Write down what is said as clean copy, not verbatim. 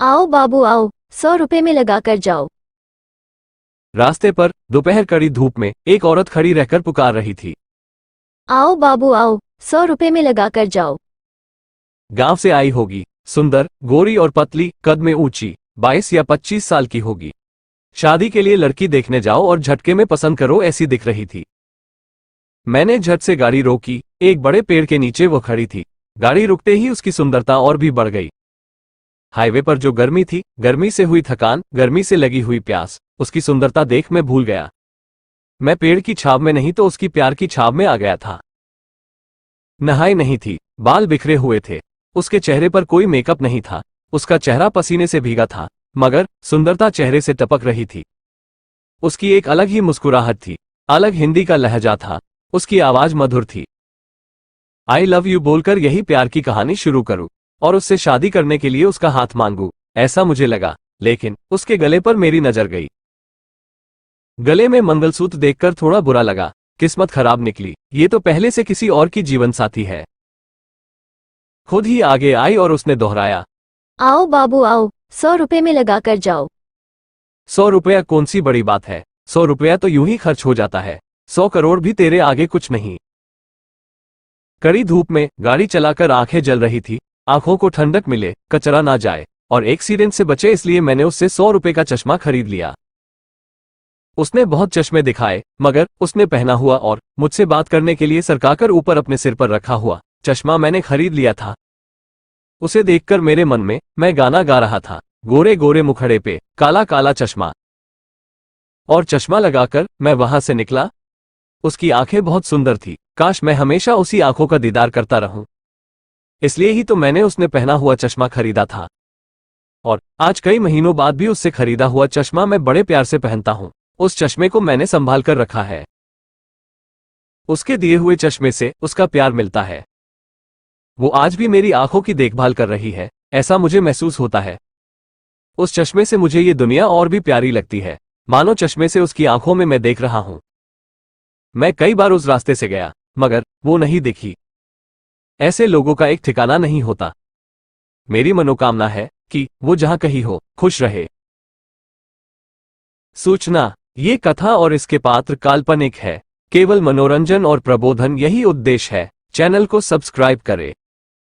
आओ बाबू आओ, 100 रुपए में लगा कर जाओ। रास्ते पर दोपहर कड़ी धूप में एक औरत खड़ी रहकर पुकार रही थी। आओ बाबू आओ, 100 रुपए में लगा कर जाओ। गांव से आई होगी, सुंदर, गोरी और पतली, कद में ऊंची, 22 या 25 साल की होगी। शादी के लिए लड़की देखने जाओ और झटके में पसंद करो ऐसी दिख रही थी। मैंने झट से गाड़ी रोकी। एक बड़े पेड़ के नीचे वो खड़ी थी। गाड़ी रुकते ही उसकी सुंदरता और भी बढ़ गई। हाईवे पर जो गर्मी थी, गर्मी से हुई थकान, गर्मी से लगी हुई प्यास, उसकी सुंदरता देख मैं भूल गया। मैं पेड़ की छाव में नहीं तो उसकी प्यार की छाव में आ गया था। नहाई नहीं थी, बाल बिखरे हुए थे, उसके चेहरे पर कोई मेकअप नहीं था, उसका चेहरा पसीने से भीगा था, मगर सुंदरता चेहरे से टपक रही थी। उसकी एक अलग ही मुस्कुराहट थी, अलग हिंदी का लहजा था, उसकी आवाज मधुर थी। आई लव यू बोलकर यही प्यार की कहानी शुरू करूं और उससे शादी करने के लिए उसका हाथ मांगूं, ऐसा मुझे लगा। लेकिन उसके गले पर मेरी नजर गई। गले में मंगलसूत्र देखकर थोड़ा बुरा लगा। किस्मत खराब निकली, ये तो पहले से किसी और की जीवन साथी है। खुद ही आगे आई और उसने दोहराया, आओ बाबू आओ, 100 रुपए में लगा कर जाओ। 100 रुपया कौन सी बड़ी बात है, 100 रुपया तो यूं ही खर्च हो जाता है, 100 करोड़ भी तेरे आगे कुछ नहीं। कड़ी धूप में गाड़ी चलाकर आंखें जल रही थी। आंखों को ठंडक मिले, कचरा ना जाए और एक्सीडेंट से बचे, इसलिए मैंने उससे 100 रुपए का चश्मा खरीद लिया। उसने बहुत चश्मे दिखाए, मगर उसने पहना हुआ और मुझसे बात करने के लिए सरकाकर ऊपर अपने सिर पर रखा हुआ चश्मा मैंने खरीद लिया था। उसे देखकर मेरे मन में मैं गाना गा रहा था, गोरे गोरे मुखड़े पे काला काला चश्मा। और चश्मा लगाकर मैं वहां से निकला। उसकी आंखें बहुत सुंदर थी, काश मैं हमेशा उसी आंखों का दीदार करता रहूं। इसलिए ही तो मैंने उसने पहना हुआ चश्मा खरीदा था। और आज कई महीनों बाद भी उससे खरीदा हुआ चश्मा मैं बड़े प्यार से पहनता हूं। उस चश्मे को मैंने संभाल कर रखा है। उसके दिए हुए चश्मे से उसका प्यार मिलता है। वो आज भी मेरी आंखों की देखभाल कर रही है, ऐसा मुझे महसूस होता है। उस चश्मे से मुझे ये दुनिया और भी प्यारी लगती है, मानो चश्मे से उसकी आंखों में मैं देख रहा हूं। मैं कई बार उस रास्ते से गया, मगर वो नहीं दिखी। ऐसे लोगों का एक ठिकाना नहीं होता। मेरी मनोकामना है कि वो जहां कहीं हो, खुश रहे। सूचना: ये कथा और इसके पात्र काल्पनिक है, केवल मनोरंजन और प्रबोधन यही उद्देश्य है। चैनल को सब्सक्राइब करें।